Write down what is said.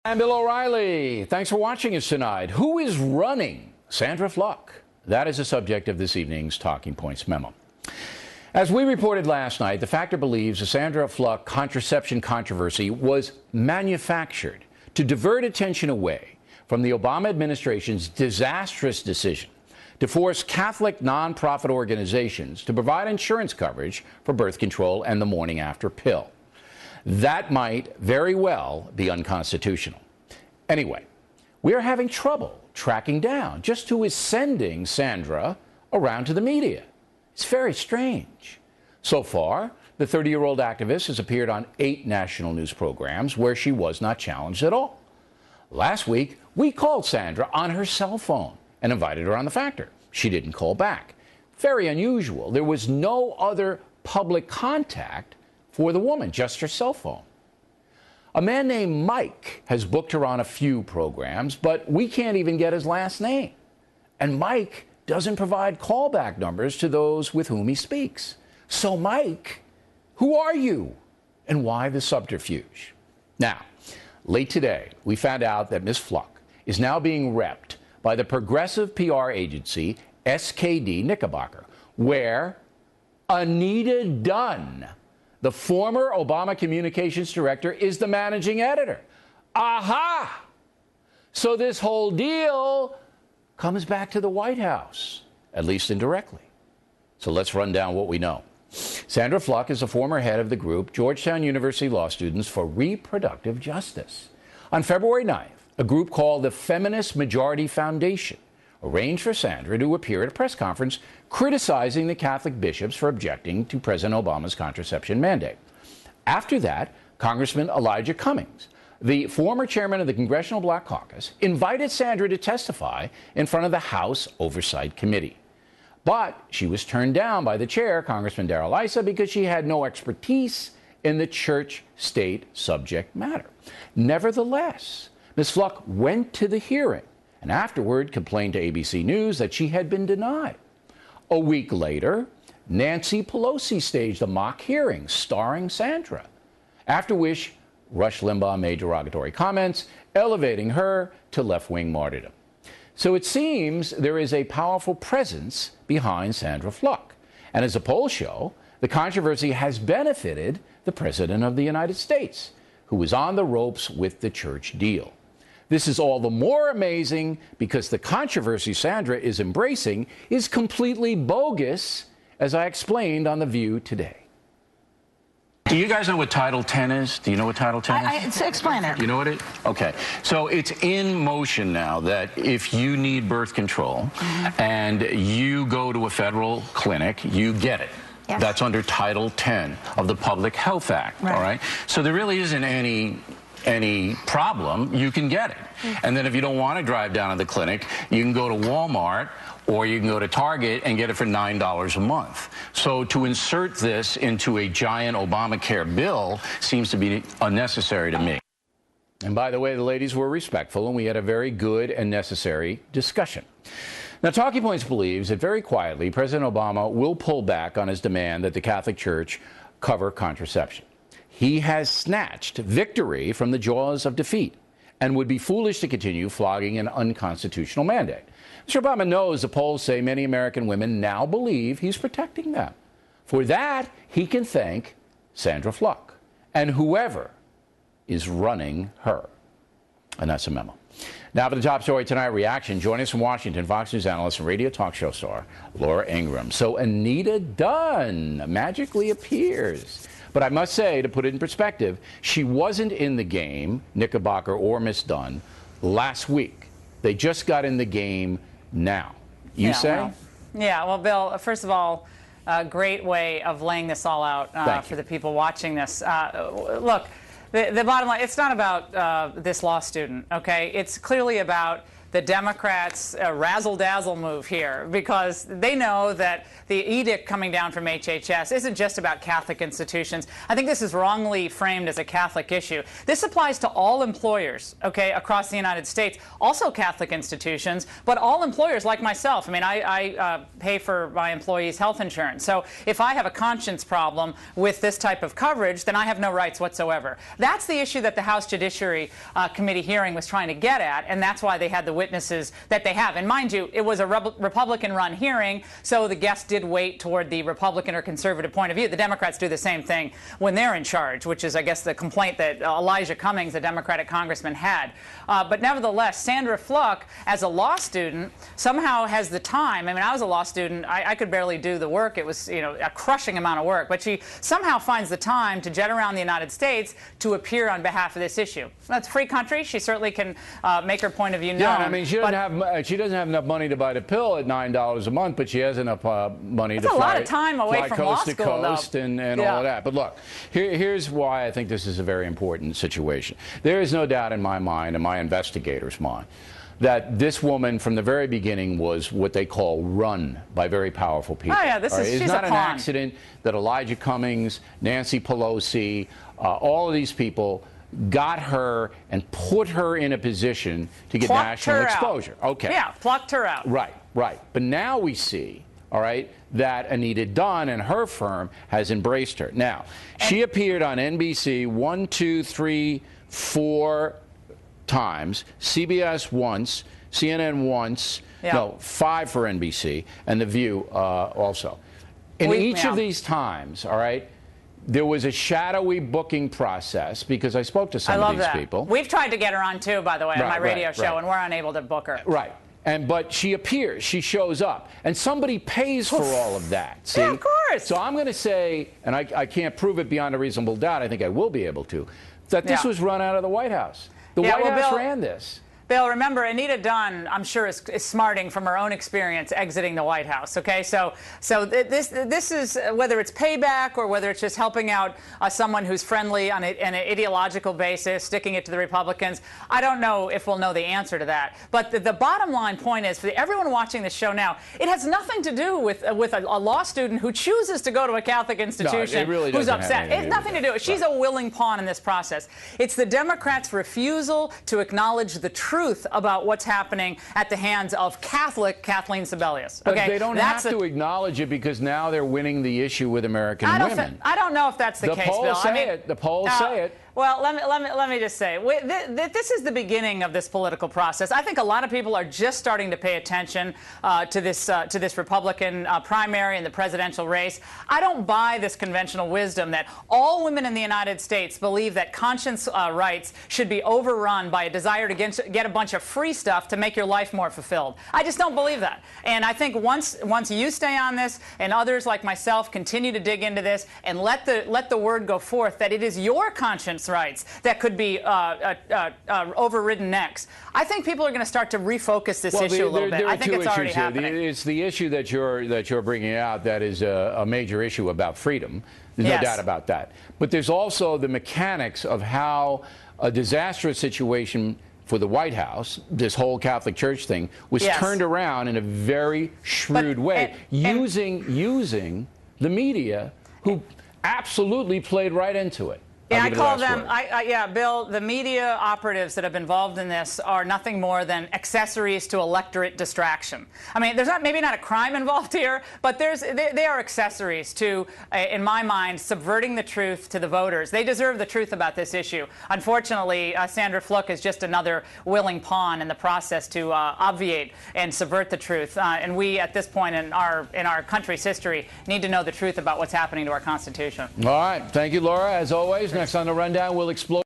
I'm Bill O'Reilly. Thanks for watching us tonight. Who is running Sandra Flute? That is the subject of this evening's Talking Points memo. As we reported last night, the Factor believes the Sandra Flute contraception controversy was manufactured to divert attention away from the Obama administration's disastrous decision to force Catholic nonprofit organizations to provide insurance coverage for birth control and the morning after pill. That might very well be unconstitutional. Anyway, we are having trouble tracking down just who is sending Sandra around to the media. It's very strange. So far, the 30-year-old activist has appeared on 8 national news programs where she was not challenged at all. Last week, we called Sandra on her cell phone and invited her on The Factor. She didn't call back. Very unusual. There was no other public contact for the woman, just her cell phone. A man named Mike has booked her on a few programs, but we can't even get his last name. And Mike doesn't provide callback numbers to those with whom he speaks. So Mike, who are you? And why the subterfuge? Now, late today, we found out that Ms. Flute is now being repped by the progressive PR agency SKD Knickerbocker, where Anita Dunn, the former Obama communications director, is the managing editor. Aha! So this whole deal comes back to the White House, at least indirectly. So let's run down what we know. Sandra Flute is a former head of the group Georgetown University Law Students for Reproductive Justice. On February 9th, a group called the Feminist Majority Foundation arranged for Sandra to appear at a press conference criticizing the Catholic bishops for objecting to President Obama's contraception mandate. After that, Congressman Elijah Cummings, the former chairman of the Congressional Black Caucus, invited Sandra to testify in front of the House Oversight Committee. But she was turned down by the chair, Congressman Darrell Issa, because she had no expertise in the church-state subject matter. Nevertheless, Ms. Flute went to the hearing and afterward complained to ABC News that she had been denied. A week later, Nancy Pelosi staged a mock hearing starring Sandra, after which Rush Limbaugh made derogatory comments, elevating her to left-wing martyrdom. So it seems there is a powerful presence behind Sandra Flute. And as the polls show, the controversy has benefited the President of the United States, who was on the ropes with the church deal. This is all the more amazing because the controversy Sandra is embracing is completely bogus, as I explained on The View today. Do you guys know what Title 10 is? Do you know what Title 10 is? Explain it. You know what it is? Okay. So it's in motion now that if you need birth control and you go to a federal clinic, you get it. Yes. That's under Title 10 of the Public Health Act, all right? So there really isn't any problem. You can get it. And then if you don't want to drive down to the clinic, you can go to Walmart or you can go to Target and get it for $9 a month. So to insert this into a giant Obamacare bill seems to be unnecessary to me. And by the way, the ladies were respectful, and we had a very good and necessary discussion. Now, Talking Points believes that very quietly, President Obama will pull back on his demand that the Catholic Church cover contraception. He has snatched victory from the jaws of defeat and would be foolish to continue flogging an unconstitutional mandate. Mr. Obama knows the polls say many American women now believe he's protecting them. For that, he can thank Sandra Flute and whoever is running her. And that's a memo. Now for the top story tonight, reaction. Joining us from Washington, Fox News analyst and radio talk show star Laura Ingraham. So Anita Dunn magically appears. But I must say, to put it in perspective, she wasn't in the game, Knickerbocker or Miss Dunn, last week. They just got in the game now. You say? Well, Bill, first of all, a great way of laying this all out for the people watching this. Look, the bottom line, it's not about this law student, okay? It's clearly about the Democrats' razzle-dazzle move here, because they know that the edict coming down from HHS isn't just about Catholic institutions. I think this is wrongly framed as a Catholic issue. This applies to all employers, okay, across the United States, also Catholic institutions, but all employers like myself. I mean, I pay for my employees' health insurance. So if I have a conscience problem with this type of coverage, then I have no rights whatsoever. That's the issue that the House Judiciary Committee hearing was trying to get at, and that's why they had the witnesses that they have. And mind you, it was a Republican-run hearing, so the guests did weight toward the Republican or conservative point of view. The Democrats do the same thing when they're in charge, which is, I guess, the complaint that Elijah Cummings, the Democratic congressman, had. But nevertheless, Sandra Fluck, as a law student, somehow has the time. I mean, I was a law student. I could barely do the work. It was, you know, a crushing amount of work. But she somehow finds the time to jet around the United States to appear on behalf of this issue. That's a free country. She certainly can make her point of view known. Yeah, I mean, she doesn't have enough money to buy the pill at $9 a month, but she has enough money to fly, a lot of time away from law coast to school, coast and all of that. But look, here's why I think this is a very important situation. There is no doubt in my mind, and my investigators' mind, that this woman from the very beginning was what they call run by very powerful people. Oh, yeah, she's it's not a an pawn. accident that Elijah Cummings, Nancy Pelosi, all of these people got her and put her in a position to get national exposure. Okay. Yeah, plucked her out. Right, right. But now we see, all right, that Anita Dunn and her firm has embraced her. Now, she appeared on NBC 1, 2, 3, 4 times, CBS once, CNN once, no, 5 for NBC, and The View also. In each of these times, all right, there was a shadowy booking process, because I spoke to some of these people. We've tried to get her on too, by the way, on my radio show, and we're unable to book her. Right. But she appears, she shows up, and somebody pays for all of that. See? Yeah, of course. So I'm going to say, and I can't prove it beyond a reasonable doubt, I think I will be able to, that this was run out of the White House. The White House ran this. Bill, remember, Anita Dunn, I'm sure, is smarting from her own experience exiting the White House, okay? So this is, whether it's payback or whether it's just helping out someone who's friendly on an ideological basis, sticking it to the Republicans, I don't know if we'll know the answer to that. But the bottom line point is, for everyone watching this show now, it has nothing to do with a law student who chooses to go to a Catholic institution who's upset. It's nothing to do. She's a willing pawn in this process. It's the Democrats' refusal to acknowledge the truth about what's happening at the hands of Catholic Kathleen Sebelius. Okay? But they don't have to acknowledge it, because now they're winning the issue with American women. I don't know if that's the case, Bill. The polls say it. Well, let me just say, this is the beginning of this political process. I think a lot of people are just starting to pay attention to this Republican primary and the presidential race. I don't buy this conventional wisdom that all women in the United States believe that conscience rights should be overrun by a desire to get a bunch of free stuff to make your life more fulfilled. I just don't believe that. And I think once you stay on this, and others like myself continue to dig into this, and let the word go forth that it is your conscience rights that could be overridden next, I think people are going to start to refocus this issue a little bit. I think it's already happening. It's the issue that you're bringing out that is a major issue about freedom. There's no doubt about that. But there's also the mechanics of how a disastrous situation for the White House, this whole Catholic Church thing, was turned around in a very shrewd way, using the media, who absolutely played right into it. Yeah, I call them, Bill, the media operatives that have been involved in this are nothing more than accessories to electorate distraction. I mean, there's maybe not a crime involved here, but they are accessories to, in my mind, subverting the truth to the voters. They deserve the truth about this issue. Unfortunately, Sandra Fluck is just another willing pawn in the process to obviate and subvert the truth. And we, at this point in our country's history, need to know the truth about what's happening to our Constitution. All right. Thank you, Laura. As always, next on The Rundown, we'll explore